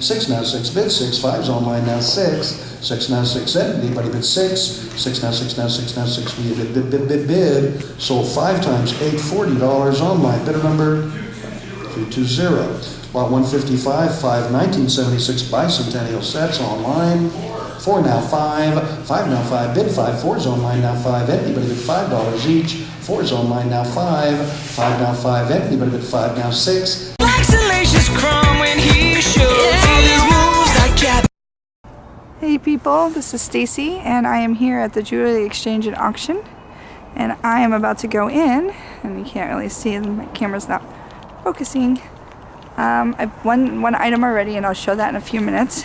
6 now, 6 bid 6, 5's online now 6, 6 now, 6 anybody bid 6, 6 now, 6 now, 6 now, 6 we bid, sold 5 times 8, $40 online, bidder number 320. Lot 155, 5, 1976 bicentennial sets online, 4 now 5, 5 now 5, bid 5, 4's online now 5, anybody bid $5 each, 4's online now 5, 5 now 5, anybody bid 5 now 6. Hey people, this is Stacy and I am here at the Jewelry Exchange and Auction and I am about to go in and you can't really see, my camera's not focusing. I've won one item already and I'll show that in a few minutes.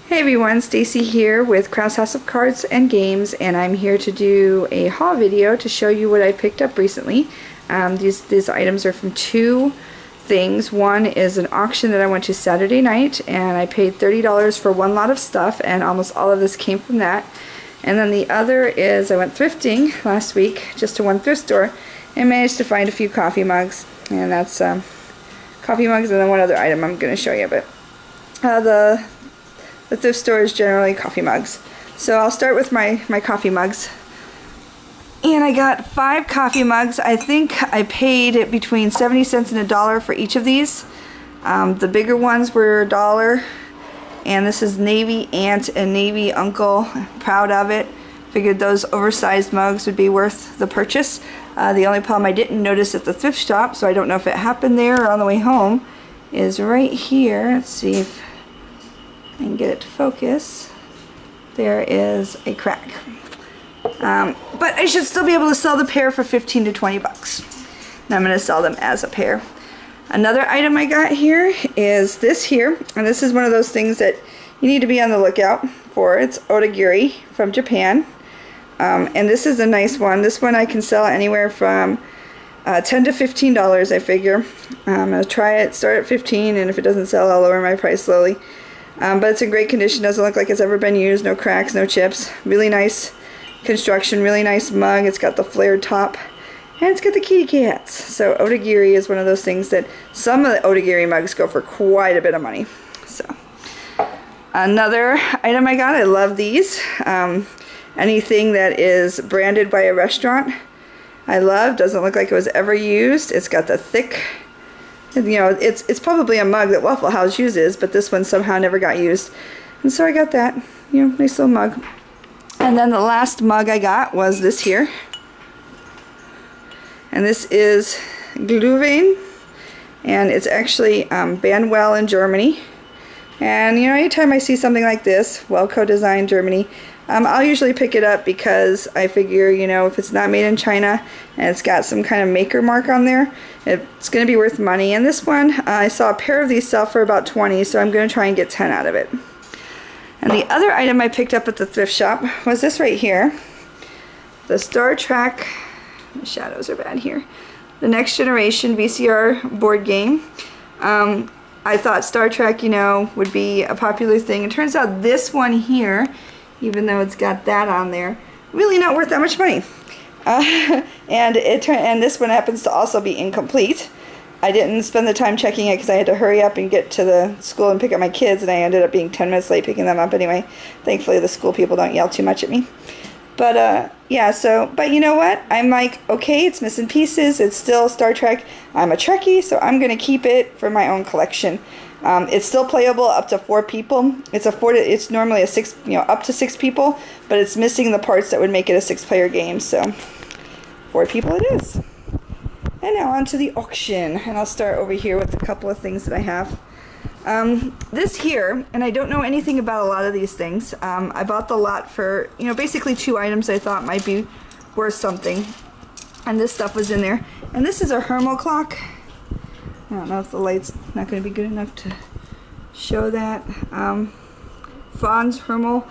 Hey everyone, Stacy here with Kraus House of Cards and Games and I'm here to do a haul video to show you what I picked up recently. These items are from two things. One is an auction that I went to Saturday night and I paid $30 for one lot of stuff and almost all of this came from that. And then the other is I went thrifting last week just to one thrift store and managed to find a few coffee mugs, and that's coffee mugs and then one other item I'm going to show you, but the thrift store is generally coffee mugs. So I'll start with my coffee mugs. And I got 5 coffee mugs. I think I paid between 70 cents and $1 for each of these. The bigger ones were $1. And this is Navy Aunt and Navy Uncle. Proud of it. Figured those oversized mugs would be worth the purchase. The only problem I didn't notice at the thrift shop, so I don't know if it happened there or on the way home, is right here. Let's see if I can get it to focus. There is a crack. But I should still be able to sell the pair for 15 to 20 bucks. And I'm going to sell them as a pair. Another item I got here is this here. And this is one of those things that you need to be on the lookout for. It's otagiri from Japan. And this is a nice one. This one I can sell anywhere from $10 to $15, I figure. I'm going to try it, start at 15, and if it doesn't sell, I'll lower my price slowly. But it's in great condition. Doesn't look like it's ever been used. No cracks, no chips. Really nice construction, really nice mug. It's got the flared top and it's got the kitty cats. So otagiri is one of those things that some of the otagiri mugs go for quite a bit of money. So another item I got, I love these. Anything that is branded by a restaurant I love. Doesn't look like it was ever used. It's got the thick, you know, it's probably a mug that Waffle House uses, but this one somehow never got used, and so I got that, you know, nice little mug. And then the last mug I got was this here. And this is Glühwein. And it's actually Banwell in Germany. And, you know, anytime I see something like this, Wellco Design Germany, I'll usually pick it up because I figure, you know, if it's not made in China and it's got some kind of maker mark on there, it's going to be worth money. And this one, I saw a pair of these sell for about 20, so I'm going to try and get 10 out of it. And the other item I picked up at the thrift shop was this right here. The Star Trek, the shadows are bad here, the Next Generation VCR board game. I thought Star Trek, you know, would be a popular thing. It turns out this one here, even though it's got that on there, really not worth that much money. And this one happens to also be incomplete. I didn't spend the time checking it because I had to hurry up and get to the school and pick up my kids, and I ended up being 10 minutes late picking them up anyway. Thankfully the school people don't yell too much at me. But yeah, so, but you know what? I'm like, okay, it's missing pieces. It's still Star Trek. I'm a Trekkie, so I'm going to keep it for my own collection. It's still playable up to 4 people. It's normally a 6, you know, up to 6 people, but it's missing the parts that would make it a 6-player game. So 4 people it is. And now on to the auction, and I'll start over here with a couple of things that I have. This here, and I don't know anything about a lot of these things. I bought the lot for, you know, basically 2 items I thought might be worth something, and this stuff was in there. And this is a Hermel clock. I don't know if the light's not going to be good enough to show that. Franz Hermel.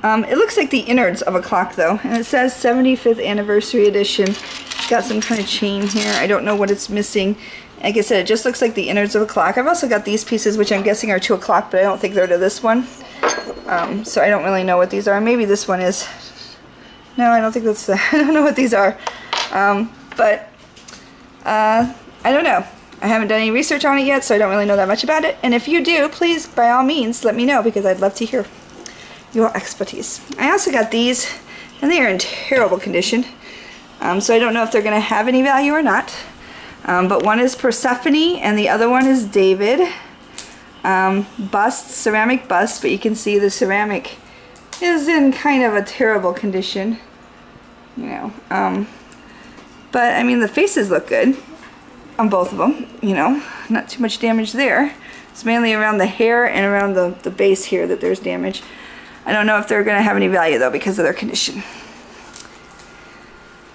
It looks like the innards of a clock though, and it says 75th anniversary edition. It's got some kind of chain here. I don't know what it's missing. Like I said, it just looks like the innards of a clock. I've also got these pieces, which I'm guessing are to a clock, but I don't think they're to this one. So I don't really know what these are. Maybe this one is. No, I don't think that's I don't know what these are. But I don't know. I haven't done any research on it yet, so I don't really know that much about it. And if you do, please, by all means, let me know, because I'd love to hear your expertise. I also got these, and they are in terrible condition. So I don't know if they're going to have any value or not. But one is Persephone, and the other one is David. Bust, ceramic bust, but you can see the ceramic is in kind of a terrible condition. You know, but I mean, the faces look good on both of them, you know, not too much damage there. It's mainly around the hair and around the base here that there's damage. I don't know if they're going to have any value though because of their condition.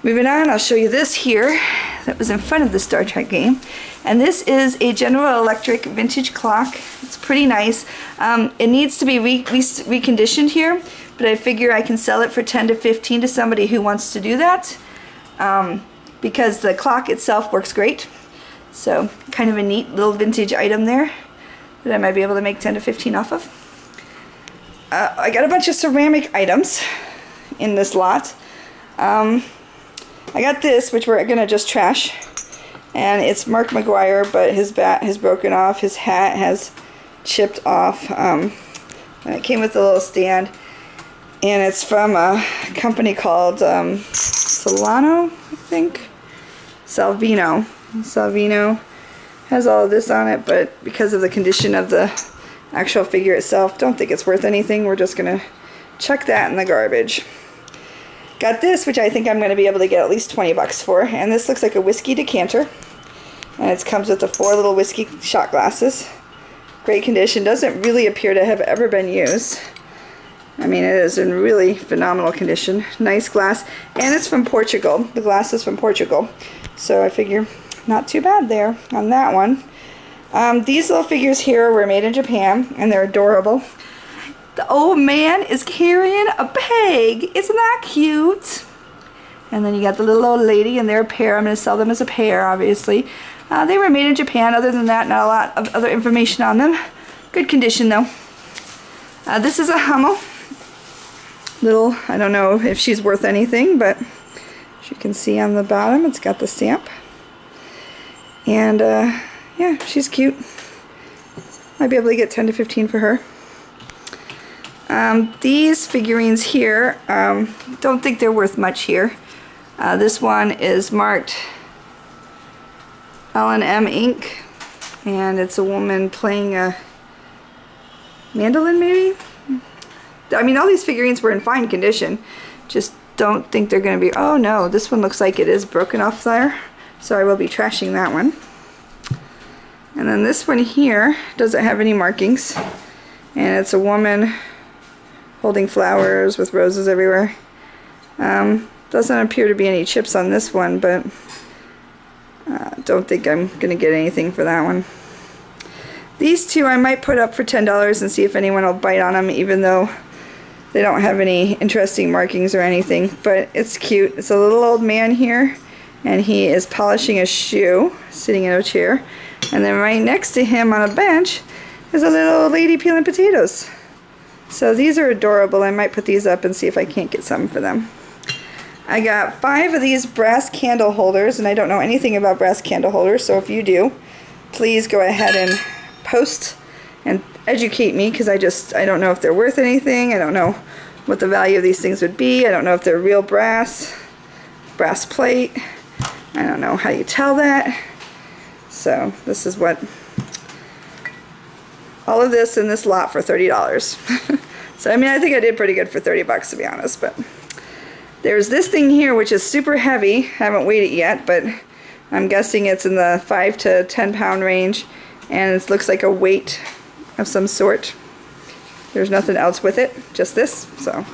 Moving on, I'll show you this here that was in front of the Star Trek game. And this is a General Electric vintage clock. It's pretty nice. It needs to be reconditioned here, but I figure I can sell it for 10 to 15 to somebody who wants to do that. Because the clock itself works great. So kind of a neat little vintage item there that I might be able to make 10 to 15 off of. I got a bunch of ceramic items in this lot. I got this, which we're gonna just trash. And it's Mark McGuire, but his bat has broken off, his hat has chipped off. And it came with a little stand. And it's from a company called Solano, I think. Salvino. Salvino has all of this on it, but because of the condition of the actual figure itself, don't think it's worth anything. We're just gonna chuck that in the garbage. Got this, which I think I'm gonna be able to get at least 20 bucks for, and this looks like a whiskey decanter, and it comes with the 4 little whiskey shot glasses. Great condition. Doesn't really appear to have ever been used. I mean, it is in really phenomenal condition. Nice glass, and it's from Portugal. The glass is from Portugal, so I figure not too bad there on that one. These little figures here were made in Japan, and they're adorable. The old man is carrying a bag. Isn't that cute? And then you got the little old lady, and they're a pair. I'm going to sell them as a pair, obviously. They were made in Japan. Other than that, not a lot of other information on them. Good condition, though. This is a Hummel. Little, I don't know if she's worth anything, but as you can see on the bottom, it's got the stamp. And yeah, she's cute. Might be able to get 10 to 15 for her. These figurines here, don't think they're worth much here. This one is marked L&M Inc. And it's a woman playing a mandolin, maybe? I mean, all these figurines were in fine condition. Just don't think they're going to be... Oh no, this one looks like it is broken off there. So I will be trashing that one. And then this one here doesn't have any markings. And it's a woman holding flowers with roses everywhere. Doesn't appear to be any chips on this one, but don't think I'm going to get anything for that one. These two I might put up for $10 and see if anyone will bite on them, even though they don't have any interesting markings or anything. But it's cute. It's a little old man here, and he is polishing a shoe, sitting in a chair. And then right next to him on a bench is a little old lady peeling potatoes. So these are adorable. I might put these up and see if I can't get something for them. I got 5 of these brass candle holders, and I don't know anything about brass candle holders, so if you do, please go ahead and post and educate me, because I don't know if they're worth anything. I don't know what the value of these things would be. I don't know if they're real brass plate. I don't know how you tell that. So this is what, all of this in this lot for $30. So I mean, I think I did pretty good for 30 bucks, to be honest. But there's this thing here which is super heavy. I haven't weighed it yet, but I'm guessing it's in the 5 to 10 pound range, and it looks like a weight of some sort. There's nothing else with it, just this. So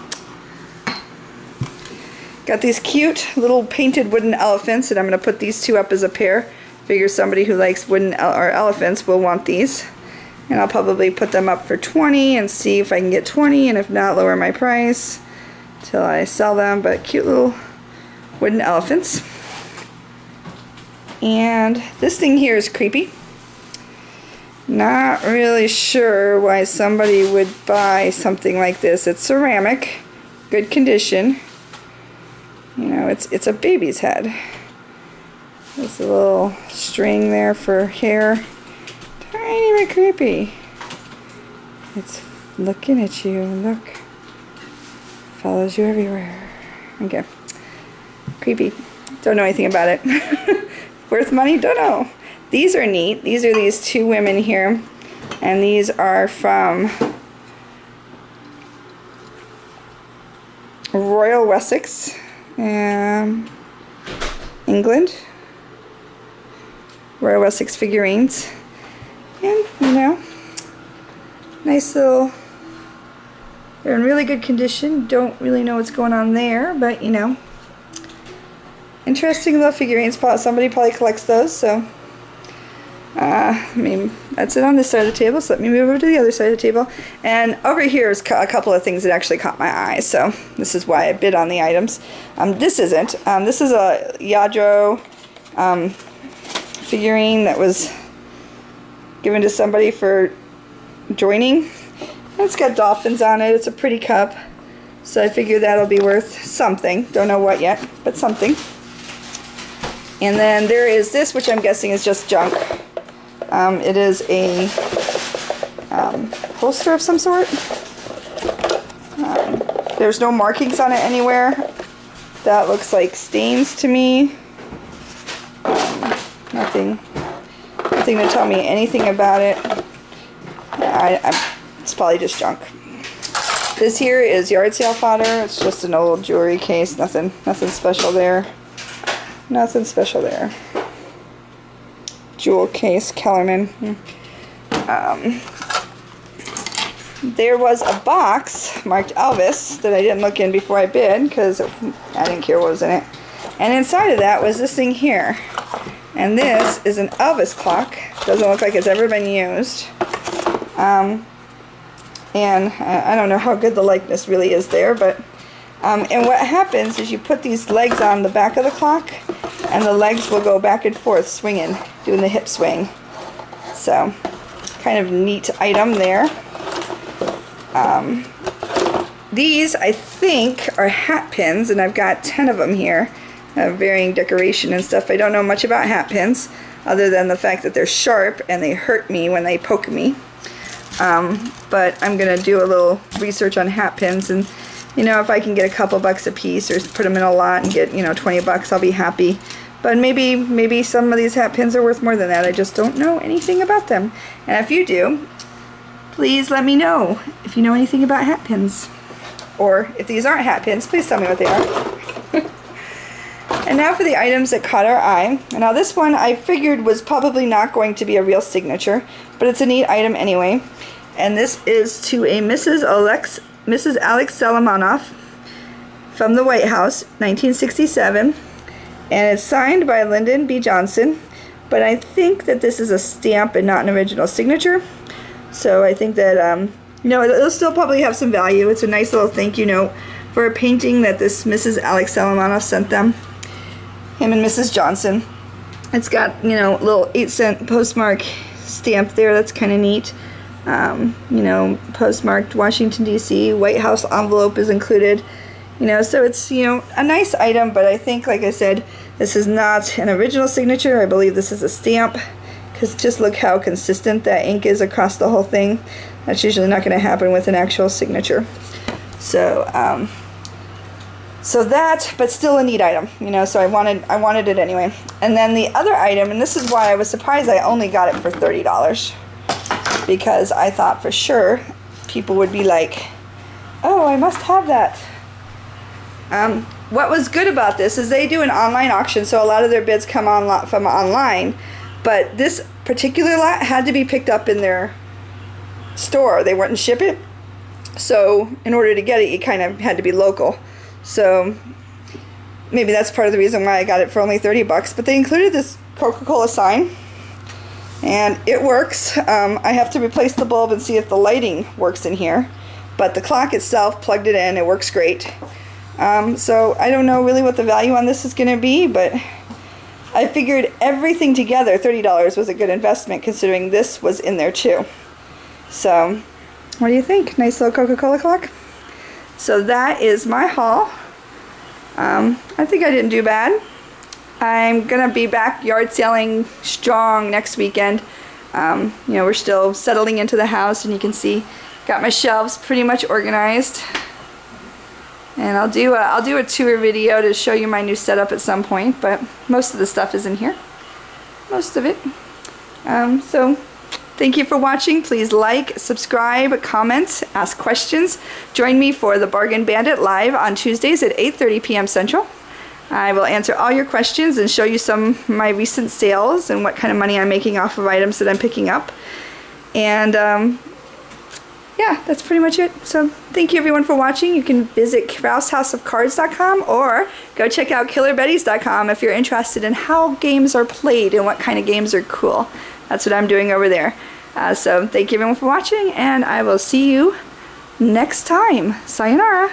got these cute little painted wooden elephants, and I'm going to put these two up as a pair. Figure somebody who likes wooden or elephants will want these. And I'll probably put them up for 20 and see if I can get 20, and if not, lower my price till I sell them. But cute little wooden elephants. And this thing here is creepy. Not really sure why somebody would buy something like this. It's ceramic, good condition. You know, it's a baby's head. There's a little string there for hair. Tiny bit creepy. It's looking at you. Look. Follows you everywhere. Okay. Creepy. Don't know anything about it. Worth money? Don't know. These are neat. These are these two women here. And these are from Royal Wessex, England. Royal Wessex figurines. And, you know, nice little, they're in really good condition. Don't really know what's going on there, but, you know, interesting little figurines. Somebody probably collects those, so. I mean, that's it on this side of the table, so let me move over to the other side of the table. And over here is a couple of things that actually caught my eye, so this is why I bid on the items. This isn't. This is a Yadro figurine that was given to somebody for joining. It's got dolphins on it. It's a pretty cup, so I figure that'll be worth something. Don't know what yet, but something. And then there is this, which I'm guessing is just junk. It is a holster of some sort. There's no markings on it anywhere. That looks like stains to me. Nothing to tell me anything about it. It's probably just junk. This here is yard sale fodder. It's just an old jewelry case. Nothing special there. Nothing special there. Jewel case, Kellerman. There was a box marked Elvis that I didn't look in before I bid because I didn't care what was in it. And inside of that was this thing here. And this is an Elvis clock. Doesn't look like it's ever been used. And I don't know how good the likeness really is there, but and what happens is you put these legs on the back of the clock, and the legs will go back and forth swinging, doing the hip swing. So, kind of neat item there. These, I think, are hat pins, and I've got 10 of them here, varying decoration and stuff. I don't know much about hat pins, other than the fact that they're sharp and they hurt me when they poke me. But I'm going to do a little research on hat pins, and you know, if I can get a couple bucks a piece or put them in a lot and get, you know, 20 bucks, I'll be happy. But maybe some of these hat pins are worth more than that. I just don't know anything about them. And if you do, please let me know if you know anything about hat pins. Or if these aren't hat pins, please tell me what they are. And now for the items that caught our eye. Now this one I figured was probably not going to be a real signature, but it's a neat item anyway. And this is to a Mrs. Alex Salamanoff from the White House, 1967. And it's signed by Lyndon B. Johnson. But I think that this is a stamp and not an original signature. So I think that, you know, it'll still probably have some value. It's a nice little thank you note for a painting that this Mrs. Alex Salamanoff sent them. Him and Mrs. Johnson. It's got, you know, a little 8-cent postmark stamp there. That's kind of neat. You know, postmarked Washington, D.C. White House envelope is included. You know, so it's, you know, a nice item, but I think, like I said, this is not an original signature. I believe this is a stamp, because just look how consistent that ink is across the whole thing. That's usually not going to happen with an actual signature. So, so that, but still a neat item, you know, so I wanted it anyway. And then the other item, and this is why I was surprised I only got it for $30, because I thought for sure people would be like, oh, I must have that. What was good about this is they do an online auction, so a lot of their bids come from online, but this particular lot had to be picked up in their store. They wouldn't ship it, so in order to get it, you kind of had to be local. So maybe that's part of the reason why I got it for only 30 bucks. But they included this Coca-Cola sign, and it works. I have to replace the bulb and see if the lighting works in here, but the clock itself, plugged it in, it works great. So I don't know really what the value on this is going to be, but I figured everything together, $30 was a good investment, considering this was in there too. So what do you think? Nice little Coca-Cola clock. So that is my haul. I think I didn't do bad. I'm gonna be back yard selling strong next weekend. You know, we're still settling into the house, and you can see got my shelves pretty much organized. And I'll do a tour video to show you my new setup at some point, but most of the stuff is in here. Most of it. So thank you for watching. Please like, subscribe, comment, ask questions. Join me for the Bargain Bandit live on Tuesdays at 8:30 p.m. Central. I will answer all your questions and show you some of my recent sales and what kind of money I'm making off of items that I'm picking up. And yeah, that's pretty much it. So thank you everyone for watching. You can visit KrausHouseOfCards.com or go check out KillerBetties.com if you're interested in how games are played and what kind of games are cool. That's what I'm doing over there. So thank you everyone for watching, and I will see you next time. Sayonara.